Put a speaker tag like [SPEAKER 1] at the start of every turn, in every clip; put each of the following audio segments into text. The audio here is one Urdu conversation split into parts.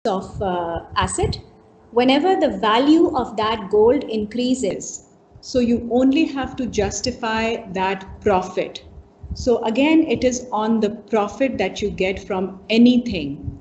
[SPEAKER 1] of asset, whenever the value of that gold increases, so you only have to justify that profit. So again, it is on the profit that you get from anything.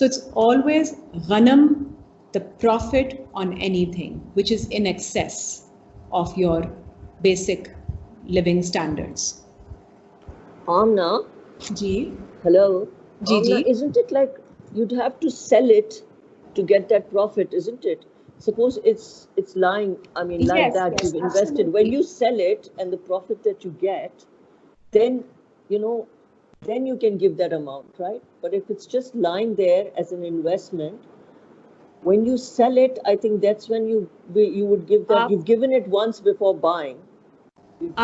[SPEAKER 1] So it's always ghanam, the profit on anything which is in excess of your basic living standards.
[SPEAKER 2] Amna?
[SPEAKER 1] Ji.
[SPEAKER 2] Hello?
[SPEAKER 1] Ji,
[SPEAKER 2] Amna,
[SPEAKER 1] ji.
[SPEAKER 2] isn't it like you'd have to sell it to get that profit, isn't it? Suppose it's lying, I mean, like
[SPEAKER 1] yes,
[SPEAKER 2] that,
[SPEAKER 1] yes,
[SPEAKER 2] you've invested.
[SPEAKER 1] absolutely.
[SPEAKER 2] When you sell it and the profit that you get, then, then you can give that amount, right? But if it's just lying there as an investment, when you sell it, I think that's when you would give that. You've given it once before buying.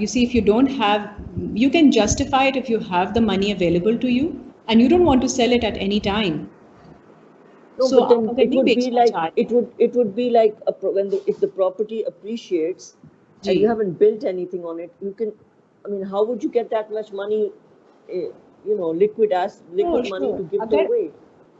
[SPEAKER 1] you see, if you don't have, you can justify it if you have the money available to you and you don't want to sell it at any time.
[SPEAKER 2] No,
[SPEAKER 1] so
[SPEAKER 2] but then it would be like it would be like if the property appreciates and you haven't built anything on it, you can, I mean, how would you get that much money, liquid money to give away?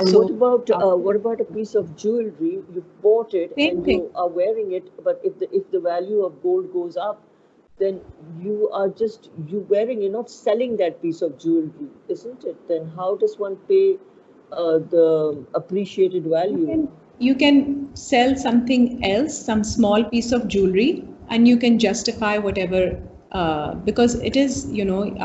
[SPEAKER 2] And what about a piece of jewelry? You bought it and you are wearing it, but if the value of gold goes up, then you are just wearing, you're not selling that piece of jewelry, isn't it? Then how does one pay the appreciated value?
[SPEAKER 1] You can sell something else, some small piece of jewelry, and you can justify whatever, because it is,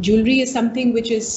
[SPEAKER 1] jewelry is something which is,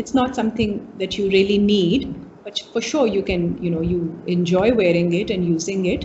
[SPEAKER 1] It's not something that you really need, but for sure you can, you enjoy wearing it and using it.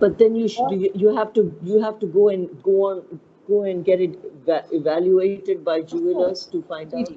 [SPEAKER 2] But then you have to go and get it evaluated by jewelers to find out.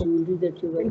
[SPEAKER 2] jewelry that you wear.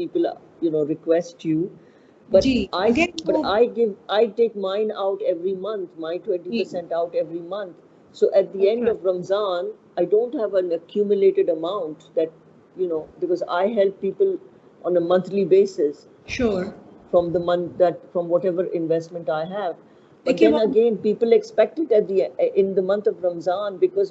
[SPEAKER 2] people request you, but I take mine out every month, my 20% out every month. So at the end of Ramzan, I don't have an accumulated amount that, because I help people on a monthly basis.
[SPEAKER 1] Sure.
[SPEAKER 2] From the month from whatever investment I have. But then again, people expect it in the month of Ramzan, because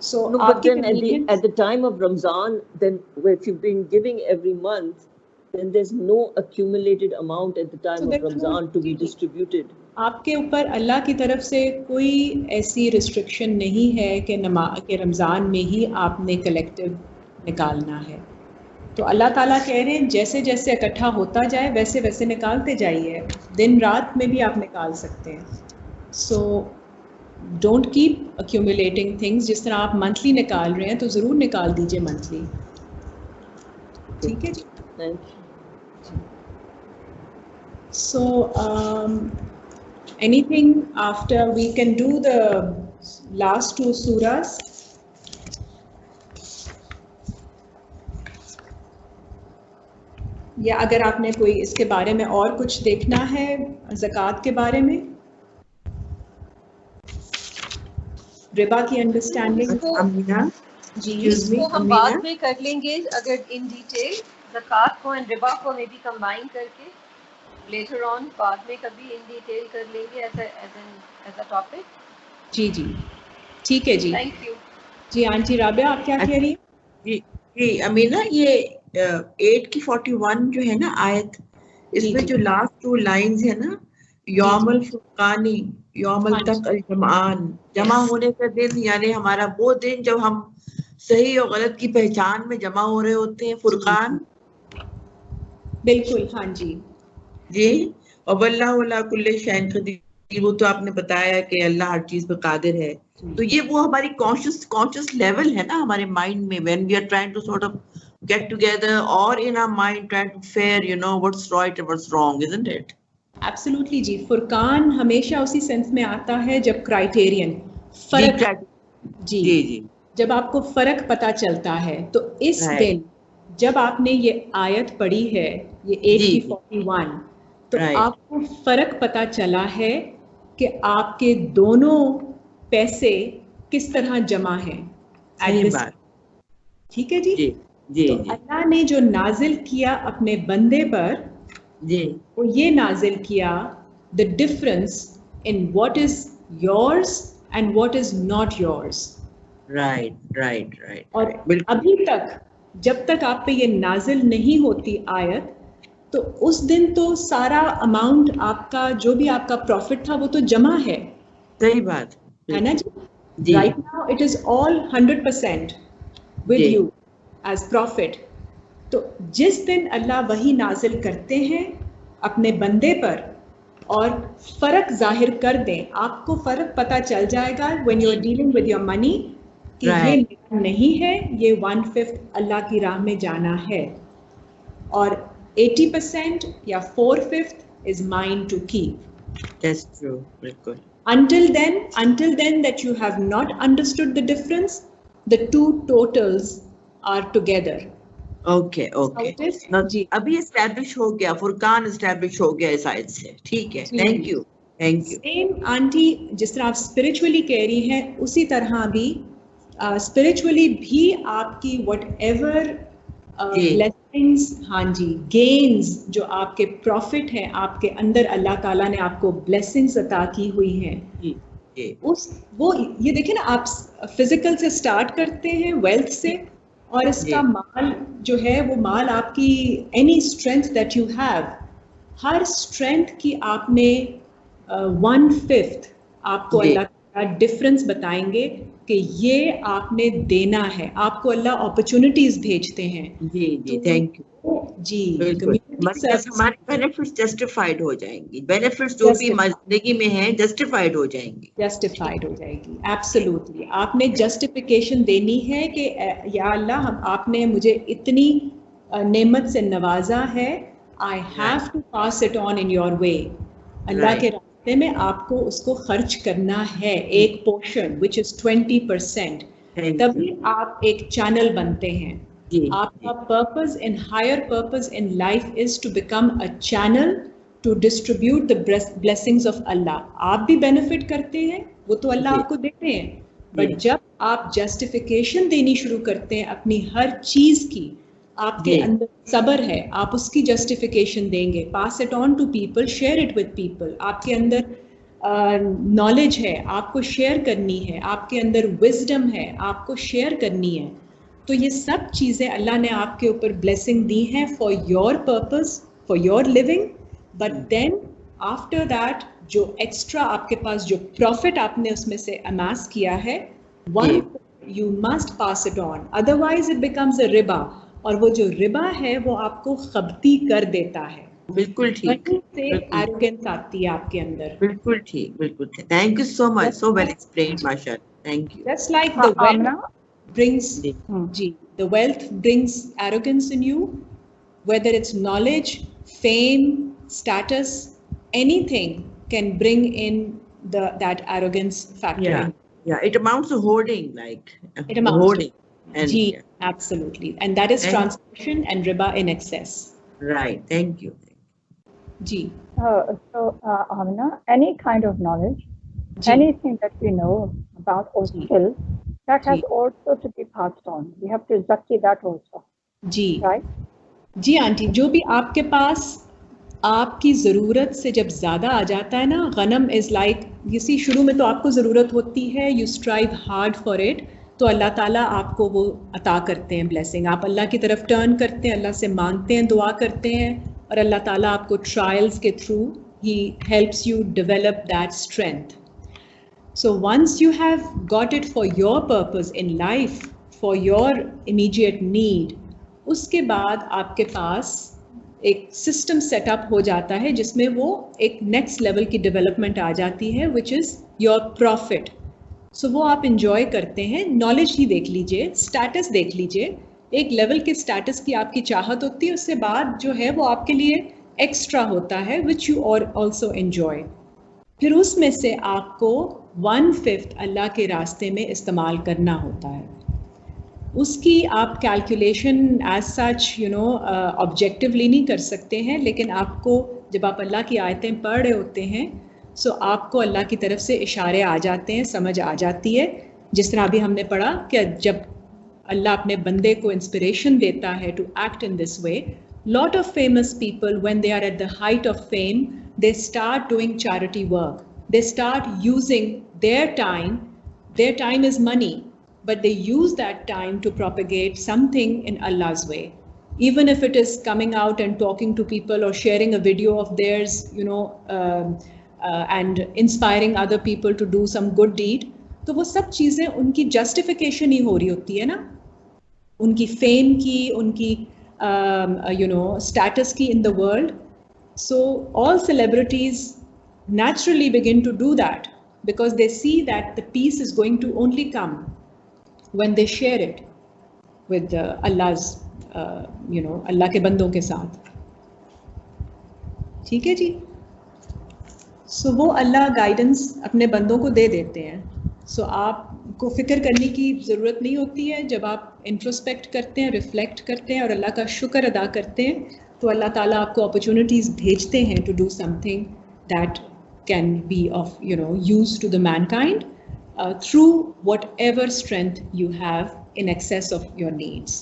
[SPEAKER 1] So
[SPEAKER 2] no, but then at the time of Ramzan, then if you've been giving every month, then there's no accumulated amount at the time of Ramzan to be distributed.
[SPEAKER 1] آپ کے اوپر اللہ کی طرف سے کوئی ایسی ریسٹرکشن نہیں ہے کہ رمضان میں ہی آپ نے کلیکٹیو نکالنا ہے. تو اللہ تعالیٰ کہہ رہے ہیں جیسے جیسے اکٹھا ہوتا جائے ویسے ویسے نکالتے جائیے, دن رات میں بھی آپ نکال سکتے ہیں. So don't keep accumulating things. جس طرح آپ منتھلی نکال رہے ہیں تو ضرور نکال دیجیے منتھلی. ٹھیک ہے جی. So anything after we can do the last two surahs. یا اگر آپ نے کوئی اس کے بارے میں اور کچھ دیکھنا ہے زکوٰۃ کے بارے میں, ربا کی انڈرسٹینڈنگ.
[SPEAKER 3] جی اس کو ہم بعد میں کر لیں گے اگر ان ڈیٹیل زکوٰۃ کو اینڈ ربا کو میں بھی کمبائن کر کے لیٹر آن بعد میں کبھی ان ڈیٹیل کر لیں گے ایز اے ٹاپک.
[SPEAKER 1] جی جی ٹھیک ہے جی.
[SPEAKER 3] Thank you.
[SPEAKER 1] جی آنٹی رابعہ آپ کیا کہہ رہی ہیں؟
[SPEAKER 4] جی جی امینہ, یہ 8 کی 41 جو ہے نا آیت, اس میں جو لاسٹ 2 لائنز ہے نا, یوم الفرقانی یوم التق الجمعان, جمع ہونے کا دن, یعنی ہمارا وہ دن جب ہم صحیح اور غلط کی پہچان میں جمع ہو رہے ہوتے ہیں. فرقان
[SPEAKER 1] بالکل ہاں جی
[SPEAKER 4] جی. اور واللہ علی کل شیء قدیر, وہ تو آپ نے بتایا کہ اللہ ہر چیز پہ قادر ہے. تو یہ وہ ہماری کانشیس لیول ہے نا ہمارے مائنڈ میں, when we are trying to sort of get together or in our mind trying to fare, you know, what's right and what's wrong, isn't it?
[SPEAKER 1] Absolutely جی. فرقان ہمیشہ اسی سینس میں آتا ہے جب کرائٹیرین فرق جی جی جب آپ کو فرق پتہ چلتا ہے. تو اس دن جب آپ نے یہ آیت پڑھی ہے یہ 8 کی 41, تو آپ کو فرق پتہ چلا ہے کہ آپ کے دونوں پیسے کس طرح جمع ہیں. ٹھیک ہے جی. تو اللہ نے جو نازل کیا اپنے بندے پر وہ یہ نازل کیا the difference in what is yours and what is not yours.
[SPEAKER 4] right.
[SPEAKER 1] اور ابھی تک جب تک آپ پہ یہ نازل نہیں ہوتی آیت, تو اس دن تو سارا اماؤنٹ آپ کا جو بھی آپ کا پروفٹ تھا وہ تو جمع ہے.
[SPEAKER 4] صحیح بات
[SPEAKER 1] ہے نا جی. Right now it is all 100% with you as prophet. تو جس دن اللہ وحی نازل کرتے ہیں اپنے بندے پر اور فرق ظاہر کر دیں, آپ کو فرق پتہ چل جائے گا when you are dealing with your money کہ یہ میرا نہیں ہے, یہ 1/5 اللہ کی راہ میں جانا ہے, اور 80% یا 4/5 is mine to keep.
[SPEAKER 4] That's true. بالکل.
[SPEAKER 1] Until then that you have not understood the difference, the two totals are together.
[SPEAKER 4] Okay. جی ابھی اسٹیبلش ہو گیا, فرقان اسٹیبلش ہو گیا اس آیت سے. ٹھیک ہے, تھینک یو.
[SPEAKER 1] سیم آنٹی جس طرح آپ اسپرچولی کہہ رہی ہیں اسی طرح بھی اسپرچولی بھی آپ کی وٹ ایور بلیسنگس, ہاں جی, گینز جو آپ کے پروفٹ ہیں, آپ کے اندر اللہ تعالیٰ نے آپ کو بلیسنگس عطا کی ہوئی ہیں, وہ یہ دیکھیں نا, آپ فزیکل سے اسٹارٹ کرتے ہیں ویلتھ سے, اور اس کا مال جو ہے وہ مال آپ کی any strength that you have, Hare strength کی آپ نے 1/5 آپ کو اللہ تعالیٰ ڈفرینس بتائیں گے کہ یہ آپ نے دینا ہے. آپ کو اللہ اپرچونٹیز بھیجتے ہیں.
[SPEAKER 4] جی تھینک یو.
[SPEAKER 1] جی
[SPEAKER 4] ہمارے بینیفٹس جسٹیفائڈ ہو جائیں گی, بینیفٹس جو بھی زندگی میں ہیں جسٹیفائڈ ہو جائیں گی.
[SPEAKER 1] جسٹیفائڈ ہو جائے گی. ایبسولوٹلی آپ نے جسٹیفیکیشن دینی ہے کہ یا اللہ آپ نے مجھے اتنی نعمت سے نوازا ہے, I have to pass it on in your way. اللہ کے راستے میں آپ کو اس کو خرچ کرنا ہے, ایک پورشن وچ از 20%. تبھی آپ ایک چینل بنتے ہیں. آپ کا purpose in higher purpose in life is to become a channel to distribute the blessings of اللہ. آپ بھی بینیفٹ کرتے ہیں, وہ تو اللہ آپ کو دیتے ہیں, بٹ جب آپ جسٹیفیکیشن دینی شروع کرتے ہیں اپنی ہر چیز کی, آپ کے اندر صبر ہے, آپ اس کی جسٹیفیکیشن دیں گے, pass it on to people, share it with people. آپ کے اندر نالج ہے, آپ کو شیئر کرنی ہے, آپ کے اندر وزڈم ہے, آپ کو شیئر کرنی ہے. تو یہ سب چیزیں اللہ نے آپ کے اوپر بلیسنگ دی ہیں for your purpose, for your living. But then after that جو ایکسٹرا آپ کے پاس جو پروفٹ آپ نے اس میں سے amass کیا ہے, one you must pass it on, otherwise it becomes a ربا. اور وہ جو ربا ہے وہ آپ کو خبتی کر دیتا ہے.
[SPEAKER 4] بالکل ٹھیک,
[SPEAKER 1] سے ایروگنس آتی ہے آپ کے اندر.
[SPEAKER 4] بالکل ٹھیک, بالکل ٹھیک. Thank you so much, so well explained, ماشاءاللہ. Thank you.
[SPEAKER 1] Just like the wealth brings, the wealth brings arrogance in you, whether it's knowledge, fame, status, anything can bring in that arrogance factor.
[SPEAKER 4] Yeah, it amounts to hoarding, like
[SPEAKER 1] it amounts
[SPEAKER 4] hoarding.
[SPEAKER 1] And absolutely, and that is transgression and riba in excess.
[SPEAKER 4] Right. Thank you.
[SPEAKER 1] Ji.
[SPEAKER 5] So Amina, any kind of knowledge, anything that we know about or skill, that has also to be passed on. We have to zaki that also.
[SPEAKER 1] جی
[SPEAKER 5] Right?
[SPEAKER 1] جی آنٹی, جو بھی آپ کے پاس آپ کی ضرورت سے جب زیادہ آ جاتا ہے نا, غنم از لائک, کسی شروع میں تو آپ کو ضرورت ہوتی ہے, you strive hard for it, تو اللہ تعالیٰ آپ کو وہ عطا کرتے ہیں بلیسنگ. آپ اللہ کی طرف ٹرن کرتے ہیں, اللہ سے مانگتے ہیں, دعا کرتے ہیں, اور اللہ تعالیٰ آپ کو ٹرائلز کے through he helps you develop that strength. So once you have got it for your purpose in life, for your immediate need, اس کے بعد آپ کے پاس ایک سسٹم سیٹ اپ ہو جاتا ہے جس میں وہ ایک نیکسٹ لیول کی ڈیولپمنٹ آ جاتی ہے, which is your profit. So وہ آپ انجوائے کرتے ہیں. نالج ہی دیکھ لیجئے, اسٹیٹس دیکھ لیجئے, ایک لیول کے اسٹیٹس کی آپ کی چاہت ہوتی ہے, اس سے بعد جو ہے وہ آپ کے لیے ایکسٹرا ہوتا ہے, which you also enjoy. پھر اس میں سے آپ کو 1/5 اللہ کے راستے میں استعمال کرنا ہوتا ہے. اس کی آپ کیلکولیشن ایز سچ آبجیکٹیولی نہیں کر سکتے ہیں, لیکن آپ کو جب آپ اللہ کی آیتیں پڑھ رہے ہوتے ہیں سو آپ کو اللہ کی طرف سے اشارے آ جاتے ہیں, سمجھ آ جاتی ہے. جس طرح ابھی ہم نے پڑھا کہ جب اللہ اپنے بندے کو انسپریشن دیتا ہے to act in this way, lot of famous people, when they are at the height of fame, they start doing charity work. They start using their time. Their time is money, but they use that time to propagate something in Allah's way. Even if it is coming out and talking to people or sharing a video of theirs, and inspiring other people to do some good deed. تو وہ سب چیزیں ان کی جسٹیفیکیشن ہی ہو رہی ہوتی ہے نا, ان کی فیم کی, ان کی status ki in the world. So all celebrities naturally begin to do that because they see that the peace is going to only come when they share it with Allah's Allah ke bandon ke saath. ٹھیک ہے جی. سو وہ اللہ گائیڈنس اپنے بندوں کو دے دیتے ہیں. سو آپ کو فکر کرنے کی ضرورت نہیں ہوتی ہے. جب آپ انٹروسپیکٹ کرتے ہیں, ریفلیکٹ کرتے ہیں اور اللہ کا شکر ادا کرتے ہیں تو اللہ تعالیٰ آپ کو اپرچونیٹیز بھیجتے ہیں to do something that can be of use to the mankind through whatever strength you have in excess of your needs.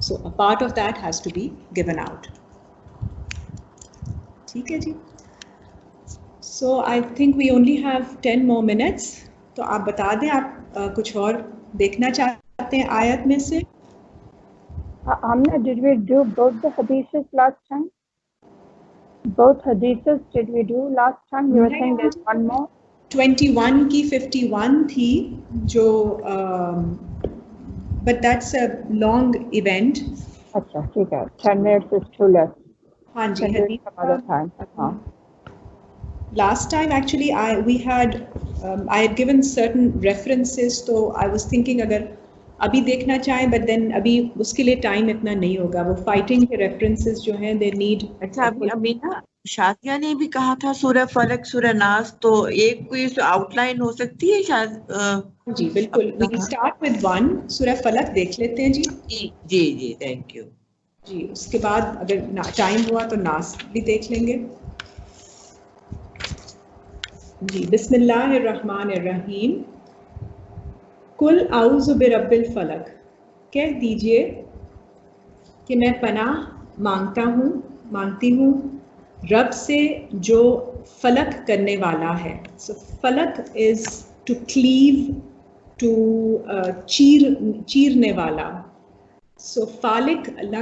[SPEAKER 1] So a part of that has to be given out. ٹھیک ہے جی. So I think we only have 10 more minutes. تو آپ بتا دیں آپ کچھ اور دیکھنا چاہتے ہیں آیت میں سے.
[SPEAKER 5] Amna, did we do both the hadiths last time? Both hadiths did we do last time? You were saying there's one more?
[SPEAKER 1] 21 کی 51 تھی جو but that's a long event.
[SPEAKER 5] اچھا ٹھیک ہے. 10 minutes is too less.
[SPEAKER 1] ہاں جی.
[SPEAKER 5] Another time.
[SPEAKER 1] Last time actually I had given certain references, so I was thinking اگر ابھی دیکھنا چاہیں but then ابھی اس کے لیے ٹائم اتنا نہیں ہوگا. وہ فائٹنگ کے ریفرنسز جو ہیں they need.
[SPEAKER 4] اچھا ابھی نا شادیہ نے بھی کہا تھا سورہ فلق سورہ ناس, تو ایک کوئی آؤٹ لائن ہو سکتی ہے شاید.
[SPEAKER 1] جی بالکل. we can start with 1 سورہ فلق دیکھ لیتے ہیں جی.
[SPEAKER 4] جی تھینک یو
[SPEAKER 1] جی. اس کے بعد اگر ٹائم ہوا تو ناس بھی دیکھ لیں گے. جی. بسم اللہ الرحمن الرحیم. کل اعوذ برب الفلق, کہہ دیجئے کہ میں پناہ مانگتی ہوں رب سے جو فلق کرنے والا ہے. سو فلق از ٹو کلیو, ٹو چیرنے والا, So Falik Allah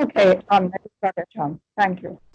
[SPEAKER 5] Okay, thank you.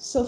[SPEAKER 1] So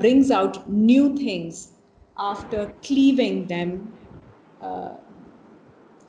[SPEAKER 1] brings out new things after cleaving them.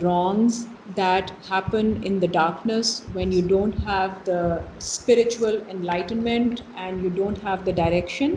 [SPEAKER 1] wrongs that happen in the darkness when you don't have the spiritual enlightenment and you don't have the direction.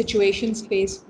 [SPEAKER 1] situations face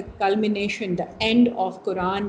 [SPEAKER 1] the culmination, the end of Quran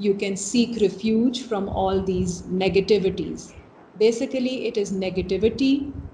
[SPEAKER 1] you can seek refuge from all these negativities. Basically it is negativity,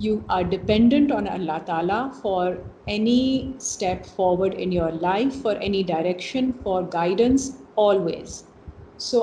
[SPEAKER 1] you are dependent on Allah Ta'ala for any step forward in your life, for any direction, for guidance, always. So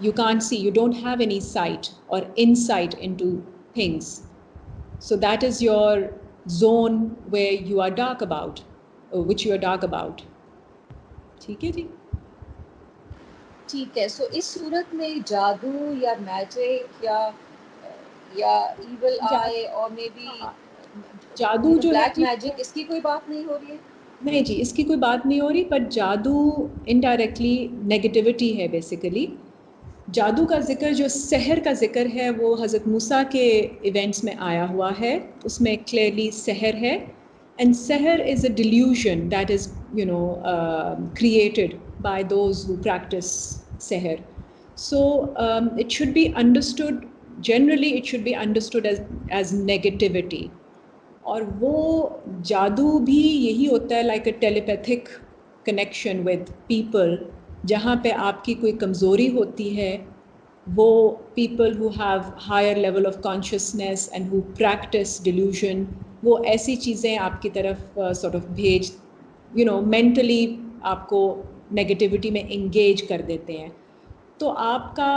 [SPEAKER 1] You can't see, you don't have any sight or insight into things. So that is your zone where you are dark about, which you are dark about. ٹھیک ہے جی.
[SPEAKER 3] ٹھیک ہے. سو اس صورت میں جادو یا میجک یا ایول آئی اور مے بی
[SPEAKER 1] جادو جو
[SPEAKER 3] بلیک میجک، اس کی کوئی بات نہیں ہو رہی ہے؟
[SPEAKER 1] نہیں جی، اس کی کوئی بات نہیں ہو رہی. بٹ جادو انڈائریکٹلی نیگیٹیوٹی ہے بیسیکلی. جادو کا ذکر، جو سحر کا ذکر ہے، وہ حضرت موسیٰ کے ایونٹس میں آیا ہوا ہے. اس میں کلیئرلی سحر ہے. اینڈ سحر is a delusion that is created by those who practice سحر. So it should be understood, generally it should be understood as negativity. اور وہ جادو بھی یہی ہوتا ہے like a telepathic connection with people. جہاں پہ آپ کی کوئی کمزوری ہوتی ہے، وہ people who have higher level of consciousness and who practise delusion, وہ ایسی چیزیں آپ کی طرف سارٹ آف بھیج مینٹلی آپ کو نیگیٹیوٹی میں انگیج کر دیتے ہیں. تو آپ کا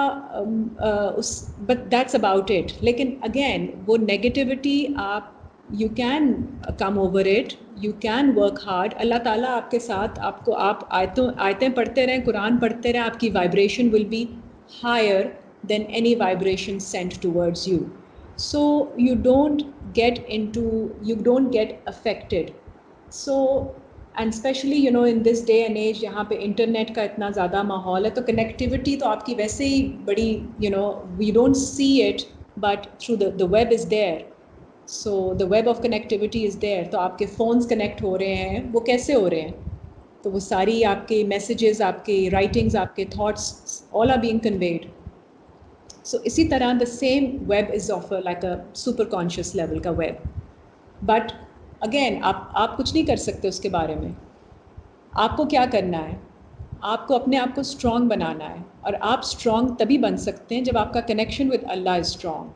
[SPEAKER 1] بٹ دیٹس اباؤٹ اٹ. لیکن اگین وہ نیگیٹیوٹی آپ you can come over it, you can work hard. اللہ تعالیٰ آپ کے ساتھ، آپ کو، آپ آیتیں پڑھتے رہیں، قرآن پڑھتے رہیں، آپ کی vibration will be higher than any vibration sent towards you. So you don't get affected. So and especially in this day and age جہاں پہ انٹرنیٹ کا اتنا زیادہ ماحول ہے، تو کنیکٹیوٹی تو آپ کی ویسے ہی بڑی we don't see it but through the web is there. So the web of connectivity is there. تو آپ کے فونس کنیکٹ ہو رہے ہیں، وہ کیسے ہو رہے ہیں؟ تو وہ ساری آپ کے میسیجز، آپ کے رائٹنگز، آپ کے thoughts all are being conveyed. So اسی طرح the same web is of like a super conscious level کا ویب. بٹ اگین آپ کچھ نہیں کر سکتے اس کے بارے میں. آپ کو کیا کرنا ہے؟ آپ کو اپنے آپ کو اسٹرانگ بنانا ہے. اور آپ اسٹرانگ تبھی بن سکتے ہیں جب آپ کا connection with Allah is strong.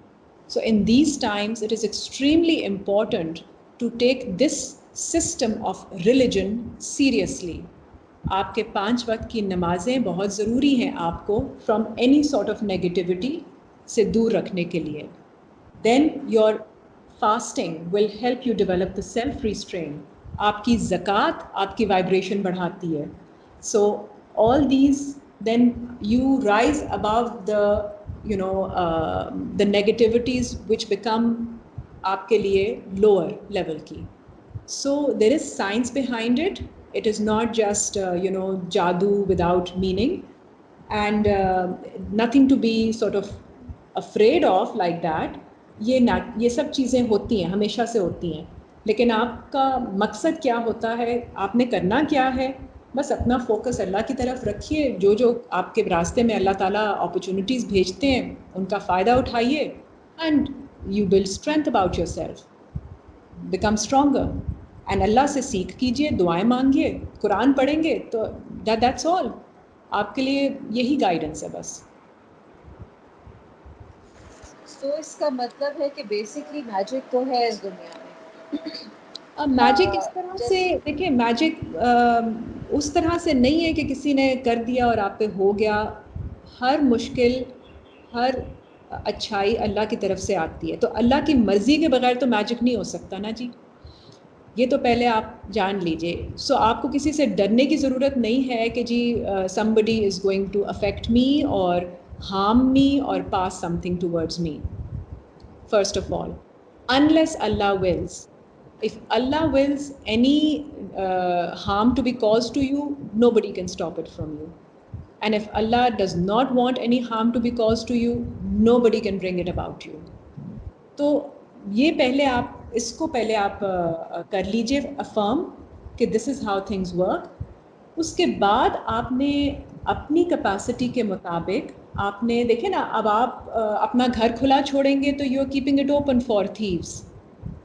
[SPEAKER 1] So in these times, it is extremely important to take this system of religion seriously. آپ کے 5 وقت کی نمازیں بہت ضروری ہیں آپ کو from any sort of negativity سے دور رکھنے کے لیے. Then your fasting will help you develop the self-restraint. آپ کی زکوٰۃ آپ کی وائبریشن بڑھاتی ہے. So all these, then you rise above the negativities which become آپ کے لیے lower level کی. So there is science behind it. It is not just jadoo without meaning, and nothing to be sort of afraid of like that. یہ سب چیزیں ہوتی ہیں، ہمیشہ سے ہوتی ہیں. لیکن آپ کا مقصد کیا ہوتا ہے، آپ نے کرنا کیا ہے؟ بس اپنا فوکس اللہ کی طرف رکھیے. جو آپ کے راستے میں اللہ تعالیٰ اپرچونیٹیز بھیجتے ہیں، ان کا فائدہ اٹھائیے. And you build strength about yourself, become stronger. And اللہ سے سیکھ کیجیے، دعائیں مانگیے، قرآن پڑھیں گے تو دیٹس آل. آپ کے لیے یہی گائیڈنس ہے بس.
[SPEAKER 3] تو اس کا مطلب ہے کہ بیسکلی میجک تو ہے اس دنیا میں.
[SPEAKER 1] میجک اس طرح سے دیکھیں، میجک اس طرح سے نہیں ہے کہ کسی نے کر دیا اور آپ پہ ہو گیا. ہر مشکل، ہر اچھائی اللہ کی طرف سے آتی ہے. تو اللہ کی مرضی کے بغیر تو میجک نہیں ہو سکتا نا جی. یہ تو پہلے آپ جان لیجئے. سو آپ کو کسی سے ڈرنے کی ضرورت نہیں ہے کہ جی somebody is going to affect me or harm me or pass something towards me. First of all, unless Allah wills. If Allah wills any harm to be caused to you, nobody can stop it from you. And if Allah does not want any harm to be caused to you, nobody can bring it about you. تو یہ پہلے اس کو آپ کر لیجئے افرم کہ دس از ہاؤ تھنگز ورک. اس کے بعد آپ نے اپنی کیپیسٹی کے مطابق آپ نے دیکھیں نا، اب آپ اپنا گھر کھلا چھوڑیں گے تو you are keeping it open for thieves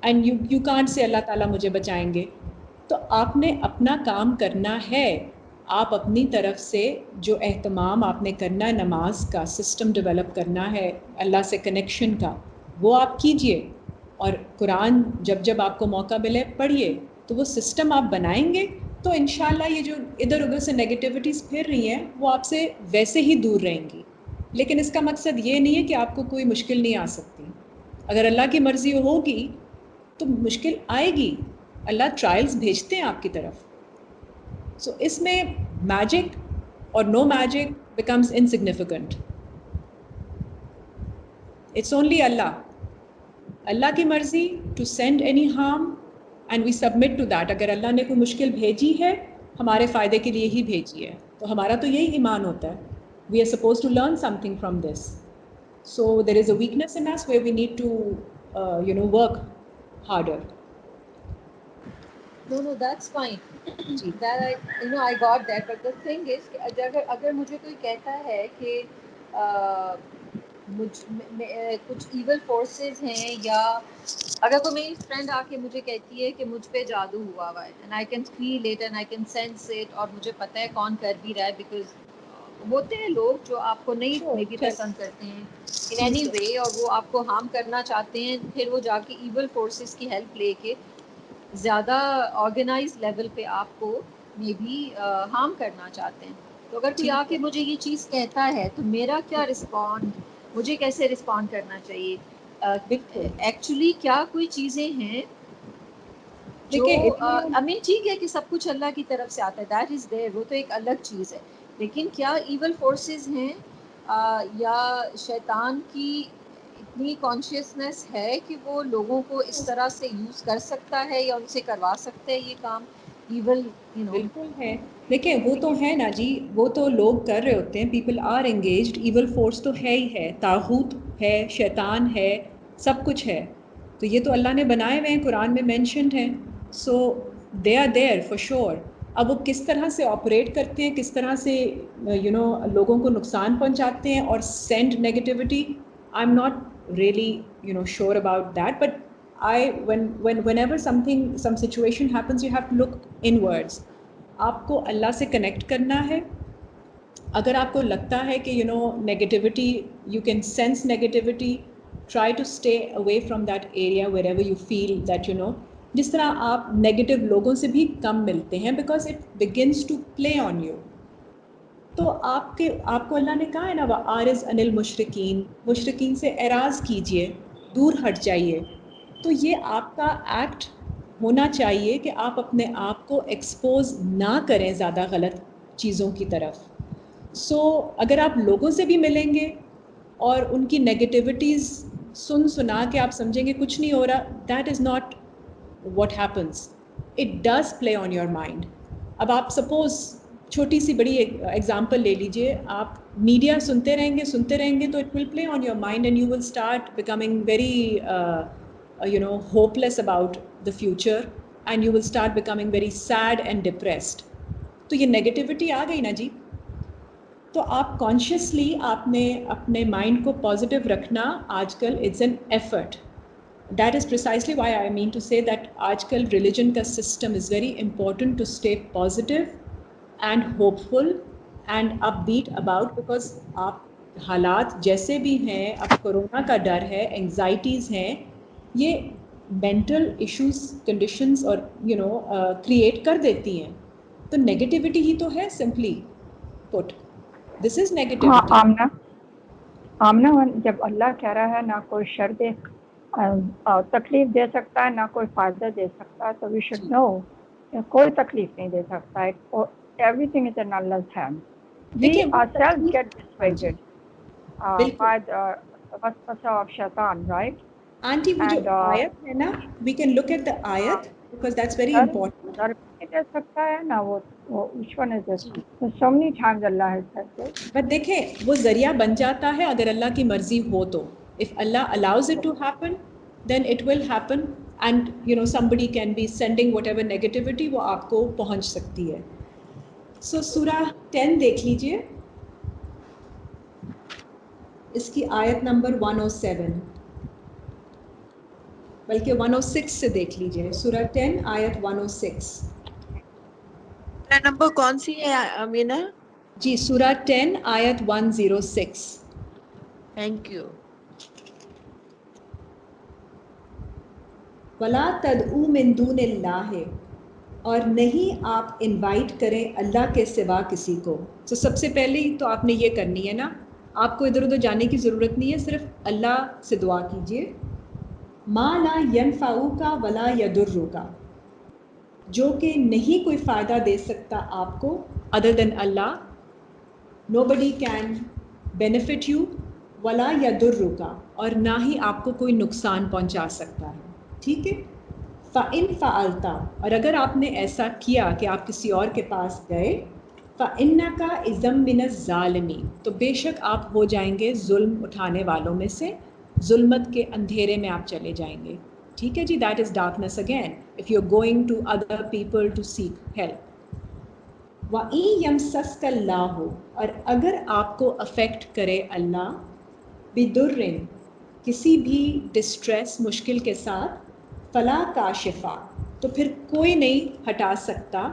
[SPEAKER 1] and you can't say اللہ تعالیٰ مجھے بچائیں گے. تو آپ نے اپنا کام کرنا ہے. آپ اپنی طرف سے جو اہتمام آپ نے کرنا ہے، نماز کا سسٹم ڈیولپ کرنا ہے، اللہ سے کنیکشن کا، وہ آپ کیجئے. اور قرآن جب آپ کو موقع ملے پڑھیے. تو وہ سسٹم آپ بنائیں گے تو انشاءاللہ یہ جو ادھر ادھر سے نیگیٹیوٹیز پھر رہی ہیں وہ آپ سے ویسے ہی دور رہیں گی. لیکن اس کا مقصد یہ نہیں ہے کہ آپ کو کوئی مشکل نہیں آ سکتی. اگر اللہ کی مرضی ہوگی تو مشکل آئے گی. اللہ ٹرائلز بھیجتے ہیں آپ کی طرف. سو اس میں میجک اور no magic becomes insignificant. It's only اللہ کی مرضی to send any harm and we submit to that. اگر اللہ نے کوئی مشکل بھیجی ہے ہمارے فائدے کے لیے ہی بھیجی ہے. تو ہمارا تو یہی ایمان ہوتا ہے. We are suppose to learn something from this. So there is a weakness in us where we need to, work harder.
[SPEAKER 3] No, that's fine. That I got that. But the thing is, اگر مجھے کوئی کہتا ہے کہ کچھ ایول فورسز ہیں، یا اگر کوئی میری فرینڈ آ کے مجھے کہتی ہے کہ مجھ پہ جادو ہوا ہوا ہے، and I can feel it and I can sense it, اور مجھے پتہ ہے کون کر بھی رہا ہے، بیکاز ہوتے ہیں لوگ جو آپ کو نہیں مے بی پسند کرتے ہیں ان اینی وے، اور وہ آپ کو ہارم کرنا چاہتے ہیں، پھر وہ جا کے ایول فورسز کی ہیلپ لے کے زیادہ آرگنائز لیول پہ آپ کو مے بی ہارم کرنا چاہتے ہیں. تو اگر کوئی آ کے مجھے یہ چیز کہتا ہے تو میرا کیا رسپونڈ، مجھے کیسے رسپونڈ کرنا چاہیے؟ ایکچولی کیا کوئی چیزیں ہیں جو ٹھیک ہے کہ سب کچھ اللہ کی طرف سے آتا ہے، دیٹ از دیئر، وہ تو ایک الگ چیز ہے، لیکن کیا ایول فورسز ہیں یا شیطان کی اتنی کانشیسنس ہے کہ وہ لوگوں کو اس طرح سے یوز کر سکتا ہے یا ان سے کروا سکتا ہے یہ کام ایول
[SPEAKER 1] بالکل ہے. دیکھیں وہ تو ہے نا جی، وہ تو لوگ کر رہے ہوتے ہیں، people are engaged. Evil force تو ہے ہی ہے، طاغوت ہے، شیطان ہے، سب کچھ ہے. تو یہ تو اللہ نے بنائے ہوئے ہیں، قرآن میں مینشنڈ ہیں. So they are there for sure. اب وہ کس طرح سے آپریٹ کرتے ہیں، کس طرح سے لوگوں کو نقصان پہنچاتے ہیں اور send negativity, I am not really sure about that. But whenever some situation happens, you have to look inwards. آپ کو اللہ سے کنیکٹ کرنا ہے. اگر آپ کو لگتا ہے کہ negativity, you can sense negativity, try to stay away from that area wherever you feel that جس طرح آپ نیگیٹو لوگوں سے بھی کم ملتے ہیں، because it begins to play on you. تو آپ کو اللہ نے کہا ہے نا، وَأَعْرِضْ عَنِ الْمُشْرِكِينَ، مشرکین سے اعراض کیجئے، دور ہٹ جائیے. تو یہ آپ کا ایکٹ ہونا چاہیے کہ آپ اپنے آپ کو ایکسپوز نہ کریں زیادہ غلط چیزوں کی طرف. سو اگر آپ لوگوں سے بھی ملیں گے اور ان کی نیگیٹیوٹیز سنا کے آپ سمجھیں گے کچھ نہیں ہو رہا، that is not what happens. It does play on your mind. اب آپ سپوز چھوٹی سی بڑی ایگزامپل لے لیجئے، آپ میڈیا سنتے رہیں گے تو it will play on your mind and you will start becoming very hopeless about the future, and you will start becoming very sad and depressed. تو یہ نیگیٹیوٹی آ گئی نا جی. تو آپ کانشیسلی آپ نے اپنے مائنڈ کو پازیٹیو رکھنا آج کل it's an effort. That is precisely why I mean to say that آج کل ریلیجن کا system is very important to stay positive and hopeful and upbeat about. Because آپ حالات جیسے بھی ہیں، اب کورونا کا ڈر ہے، انگزائٹیز ہیں، یہ مینٹل ایشوز کنڈیشنز اور کریٹ کر دیتی ہیں. تو نیگیٹیوٹی ہی تو ہے سمپلی پٹ. دس از نیگیٹیوٹی.
[SPEAKER 5] آمنہ جب اللہ کہہ رہا ہے نہ کوئی شر دے تکلیف دے سکتا ہے، نہ کوئی فائدہ دے سکتا ہے، تو وی شوڈ نو کوئی تکلیف نہیں دے سکتا ہے. Every thing is in Allah's hand. We ourselves get persuaded by the waswasa of shaitan, right?
[SPEAKER 1] Aunty وہ جو آیت ہے نا، we can look at the ayat because that's very important.
[SPEAKER 5] دے سکتا ہے نا وہ which one is it? So many times Allah has said this.
[SPEAKER 1] But دیکھیں وہ ذریعہ بن جاتا ہے اگر اللہ کی مرضی ہو تو. if Allah allows it to happen then it will happen, and somebody can be sending whatever negativity وہ آپ کو پہنچ سکتی ہے. so سورہ 10 دیکھ لیجئے، اس کی آیت نمبر 107 بلکہ 106 سے دیکھ لیجئے. سورہ 10 آیت 106.
[SPEAKER 4] نمبر کون سی ہے امینہ؟
[SPEAKER 1] جی سورہ 10 آیت 106.
[SPEAKER 4] Thank you.
[SPEAKER 1] وَلَا تَدْعُوا مِن دُونِ اللَّهِ، اور نہیں آپ انوائٹ کریں اللہ کے سوا کسی کو. تو سب سے پہلے تو آپ نے یہ کرنی ہے نا آپ کو ادھر ادھر جانے کی ضرورت نہیں ہے, صرف اللہ سے دعا کیجیے. ما لا ینفعک ولا یضرک, جو کہ نہیں کوئی فائدہ دے سکتا آپ کو other than Allah. nobody can benefit you ولا یضرک, اور نہ ہی آپ کو کوئی نقصان پہنچا سکتا ہے. ٹھیک ہے. فَإِن فَعَلْتَ, اور اگر آپ نے ایسا کیا کہ آپ کسی اور کے پاس گئے, فَإِنَّكَ إِذًا مِّنَ الظَّالِمِينَ, تو بے شک آپ ہو جائیں گے ظلم اٹھانے والوں میں سے, ظلمت کے اندھیرے میں آپ چلے جائیں گے. ٹھیک ہے جی, that is darkness again if you are going to other people to seek help. وَإِن يَمْسَسْكَ اللَّهُ, اور اگر آپ کو افیکٹ کرے اللہ, بِضُرٍّ, کسی بھی ڈسٹریس مشکل کے ساتھ, فلا کاشفا, تو پھر کوئی نہیں ہٹا سکتا,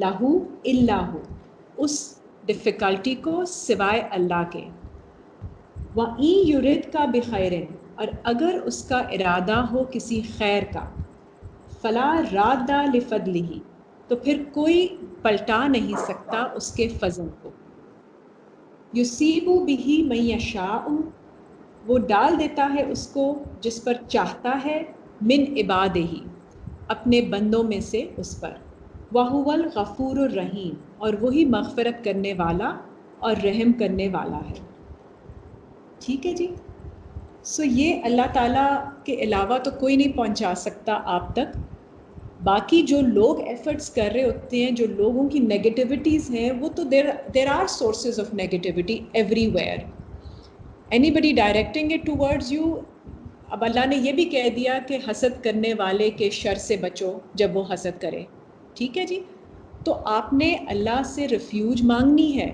[SPEAKER 1] لہو الا ہو, اس ڈفیکلٹی کو سوائے اللہ کے. وَإِن يُرِدْكَ بِخَيْرٍ, اور اگر اس کا ارادہ ہو کسی خیر کا, فلا راد لفضلہ, تو پھر کوئی پلٹا نہیں سکتا اس کے فضل کو. یصیب بہ من یشاء, وہ ڈال دیتا ہے اس کو جس پر چاہتا ہے, من عبادہ, اپنے بندوں میں سے اس پر. وَهُوَ الْغَفُورُ الرَّحِيمُ, اور وہی مغفرت کرنے والا اور رحم کرنے والا ہے. ٹھیک ہے جی. سو یہ اللہ تعالیٰ کے علاوہ تو کوئی نہیں پہنچا سکتا آپ تک. باقی جو لوگ ایفرٹس کر رہے ہوتے ہیں, جو لوگوں کی نیگیٹیوٹیز ہیں, وہ تو there are sources of negativity everywhere. Anybody directing it towards you. اب اللہ نے یہ بھی کہہ دیا کہ حسد کرنے والے کے شر سے بچو جب وہ حسد کرے. ٹھیک ہے جی. تو آپ نے اللہ سے ریفیوج مانگنی ہے.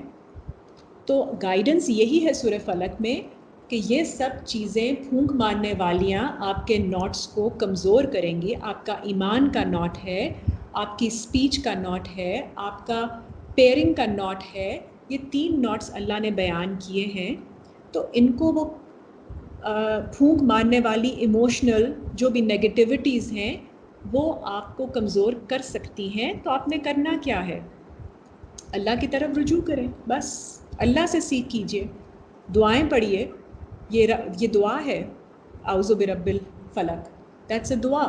[SPEAKER 1] تو گائیڈنس یہی ہے سورہ فلق میں کہ یہ سب چیزیں پھونک مارنے والیاں آپ کے نوٹس کو کمزور کریں گی. آپ کا ایمان کا نوٹ ہے, آپ کی اسپیچ کا نوٹ ہے, آپ کا پیئرنگ کا نوٹ ہے. یہ 3 نوٹس اللہ نے بیان کیے ہیں. تو ان کو وہ پھونک مارنے والی ایموشنل جو بھی نیگیٹیوٹیز ہیں وہ آپ کو کمزور کر سکتی ہیں. تو آپ نے کرنا کیا ہے, اللہ کی طرف رجوع کریں. بس اللہ سے سیکھ کیجئے, دعائیں پڑھیے. یہ دعا ہے اعوذ برب الفلق, دیٹس اے دعا.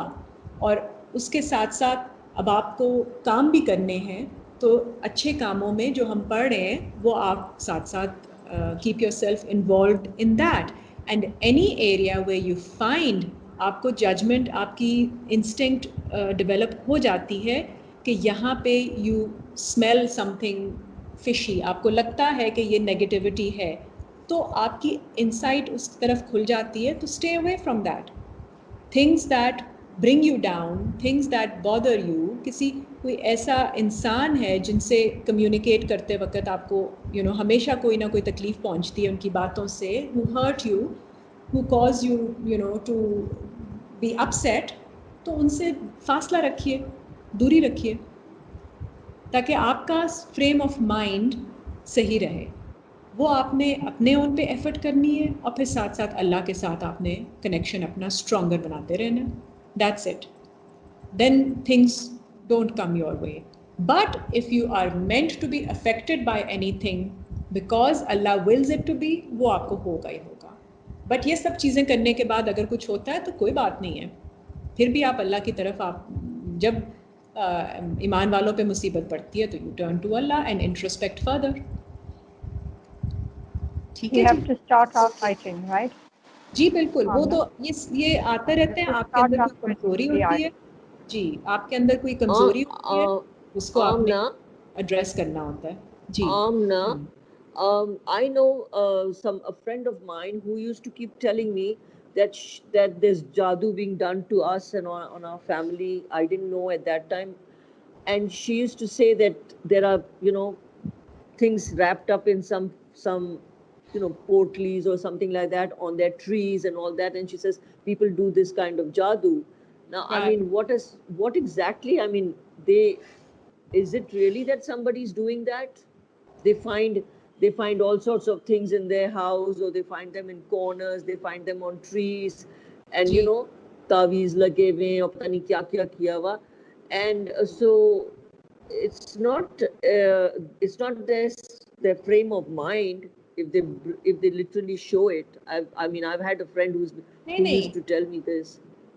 [SPEAKER 1] اور اس کے ساتھ ساتھ اب آپ کو کام بھی کرنے ہیں, تو اچھے کاموں میں جو ہم پڑھ رہے ہیں وہ آپ ساتھ ساتھ keep yourself involved in that. And any area where you find آپ کو ججمنٹ, آپ کی انسٹنکٹ ڈیولپ ہو جاتی ہے کہ یہاں پہ یو اسمیل سم تھنگ فشی, آپ کو لگتا ہے کہ یہ نیگیٹیوٹی ہے, تو آپ کی انسائٹ اس طرف کھل جاتی ہے. تو stay away from that things that bring you down, things that bother you. کوئی ایسا انسان ہے جن سے کمیونیکیٹ کرتے وقت آپ کو ہمیشہ کوئی نہ کوئی تکلیف پہنچتی ہے ان کی باتوں سے, who hurt you, who cause you to be upset, تو ان سے فاصلہ رکھیے, دوری رکھیے, تاکہ آپ کا فریم آف مائنڈ صحیح رہے. وہ آپ نے اپنے اون پہ ایفرٹ کرنی ہے, اور پھر ساتھ ساتھ اللہ کے ساتھ آپ نے کنیکشن اپنا اسٹرانگر بناتے رہنا. That's it. Then things don't come your way. But if you are meant to be affected by anything because Allah wills it to be, وہ آپ کو ہوگا ہی ہوگا. بٹ یہ سب چیزیں کرنے کے بعد اگر کچھ ہوتا ہے تو کوئی بات نہیں ہے, پھر بھی آپ اللہ کی طرف, آپ جب ایمان والوں پہ مصیبت پڑتی ہے تو you turn to Allah and introspect further. ٹھیک ہے جی. جی بالکل, وہ تو یہ آتا رہتے ہیں. آپ کے اندر کوئی کمزوری ہوتی ہے, جی آپ کے اندر کوئی کمزوری ہوتی ہے, اس کو آپ نے ایڈریس کرنا ہوتا ہے. جی
[SPEAKER 2] I know a friend of mine who used to keep telling me that there's jadoo being done to us and on our family. I didn't know at that time, and she used to say that there are things wrapped up in some portleys or something like that on their trees and all that, and she says people do this kind of jadoo. Now I mean, what exactly, I mean, is it really that somebody's doing that? They find all sorts of things in their house, or they find them in corners, they find them on trees, and taweez lage hue aur pata nahi kya kya kiya hua. And so it's not their frame of mind, if they literally show it. I've had a friend who used to tell me this.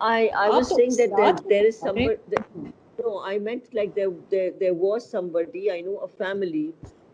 [SPEAKER 2] I was saying that there is somebody. No, I meant like there was somebody, I know, a family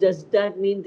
[SPEAKER 2] Does that mean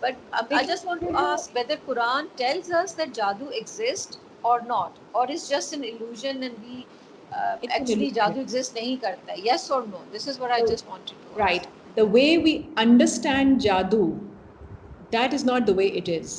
[SPEAKER 3] But I just want to ask whether Quran tells us that jadoo exists or not, or is just an illusion and we actually jadoo exists nahi karta. Yes or no? This is what I just wanted to ask.
[SPEAKER 1] Right. The way we understand jadoo, that is not the way it is.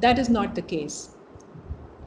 [SPEAKER 1] That is not the case.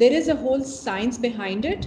[SPEAKER 1] There is a whole science behind it.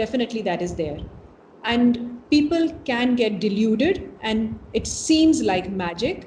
[SPEAKER 1] Definitely that is there. And people can get deluded and it seems like magic.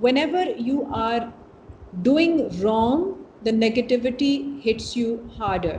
[SPEAKER 1] whenever you are doing wrong, the negativity hits you harder.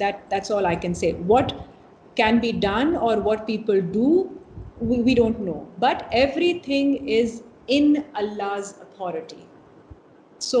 [SPEAKER 1] that's all I can say. What can be done or what people do, we don't know, but everything is in Allah's authority. So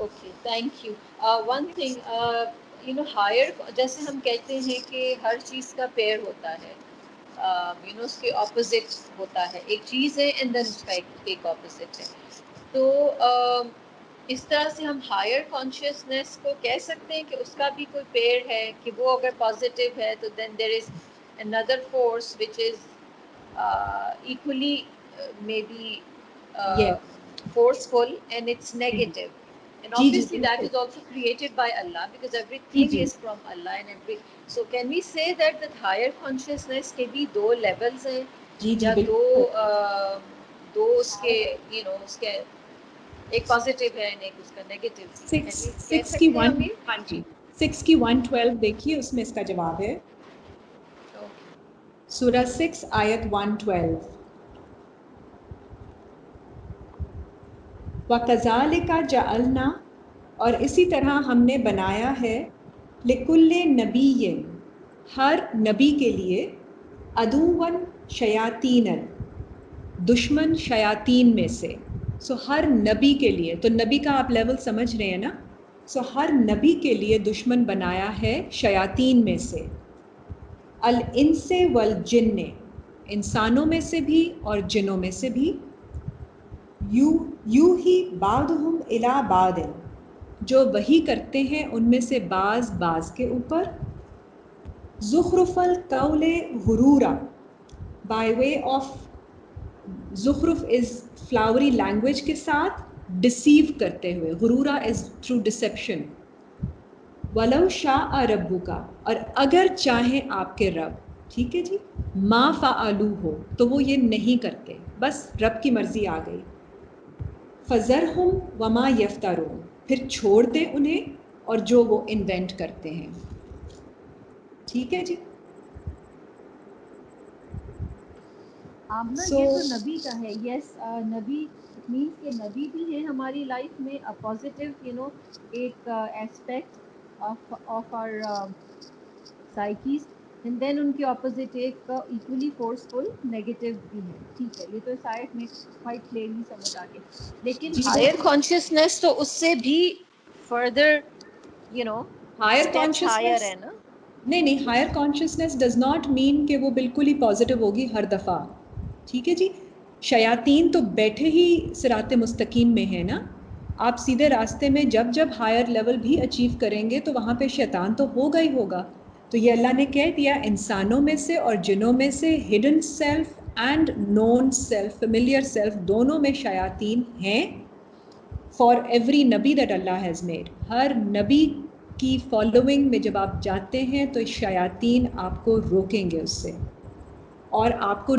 [SPEAKER 3] okay thank you. One thing higher جیسے ہم کہتے ہیں کہ ہر چیز کا پیر ہوتا ہے, اس کے اپوزٹ ہوتا ہے, ایک چیز ہے اینڈ دین اس کا ایک اپوزٹ ہے. تو اس طرح سے ہم ہائر کانشیسنیس کو کہہ سکتے ہیں کہ اس کا بھی کوئی پیر ہے, کہ وہ اگر پازیٹیو ہے تو دین دیر از another force which is equally maybe forceful and it's negative. And obviously that is also created by Allah because everything is from Allah and so can we say that the higher consciousness کے بھی دو levels ہیں یا دو اس کے اس کے ایک پازیٹیو ہے ایک اس کا نیگیٹو ہے.
[SPEAKER 1] 6 کی 112 دیکھیے, اس میں اس کا جواب ہے سورہ 6 آیت 112. وَكَذَلِكَ جَعَلْنَا, اور اسی طرح ہم نے بنایا ہے, لِكُلِّ نَبِيٍّ, ہر نبی کے لیے, عَدُوًّا شَيَاطِينَ, دشمن شیاطین میں سے. سو ہر نبی کے لیے, تو نبی کا آپ لیول سمجھ رہے ہیں نا, سو ہر نبی کے لیے دشمن بنایا ہے شیاطین میں سے. الانس والجن, انسانوں میں سے بھی اور جنوں میں سے بھی. یوحی بعضهم الی بعض, جو وحی کرتے ہیں ان میں سے بعض بعض کے اوپر. زخرف القول غرورا, بائی وے آف, زخرف از فلاوری لینگویج کے ساتھ ڈسیو کرتے ہوئے, غرورا از تھرو ڈسیپشن. وَلَوْ شَاءَ رَبُّكَ, اور اگر چاہیں آپ کے رب, ٹھیک ہے جی, مَا فَعَلُوهُ, تو وہ یہ نہیں کرتے, بس رب کی مرضی آ گئی. فَذَرْهُمْ وَمَا يَفْتَرُونَ, پھر چھوڑ دیں انہیں اور جو وہ انوینٹ کرتے ہیں. ٹھیک ہے جی.
[SPEAKER 3] آمنہ یہ تو نبی کا ہے. یس, نبی مینس کہ نبی بھی ہے ہماری لائف میں پازیٹیو ایک ایسپیکٹ آف آر سائیکیز, اینڈ دین ان کے اپوزٹ ایک ایکولی فورسفل نیگیٹو بھی ہے. ٹھیک ہے, یہ تو اس آیت میں quite clearly سمجھ آ گئی. لیکن ہائر کانشیسنیس تو اس سے بھی فردر
[SPEAKER 1] ہائر
[SPEAKER 3] اسٹیپس ہائر ہے نا.
[SPEAKER 1] نہیں, higher consciousness does not mean کہ وہ بالکل ہی پازیٹیو ہوگی ہر دفعہ. ٹھیک ہے جی, شیاطین تو بیٹھے ہی صراط مستقیم میں ہے نا. آپ سیدھے راستے میں جب جب ہائر لیول بھی اچیو کریں گے تو وہاں پہ شیطان تو ہوگا ہی ہوگا. تو یہ اللہ نے کہہ دیا, انسانوں میں سے اور جنوں میں سے hidden self and known self, familiar self, دونوں میں شیاطین ہیں. فار ایوری نبی دیٹ اللہ ہیز میڈ, ہر نبی کی فالوئنگ میں جب آپ جاتے ہیں تو شیاطین آپ کو روکیں گے اس سے, اور آپ کو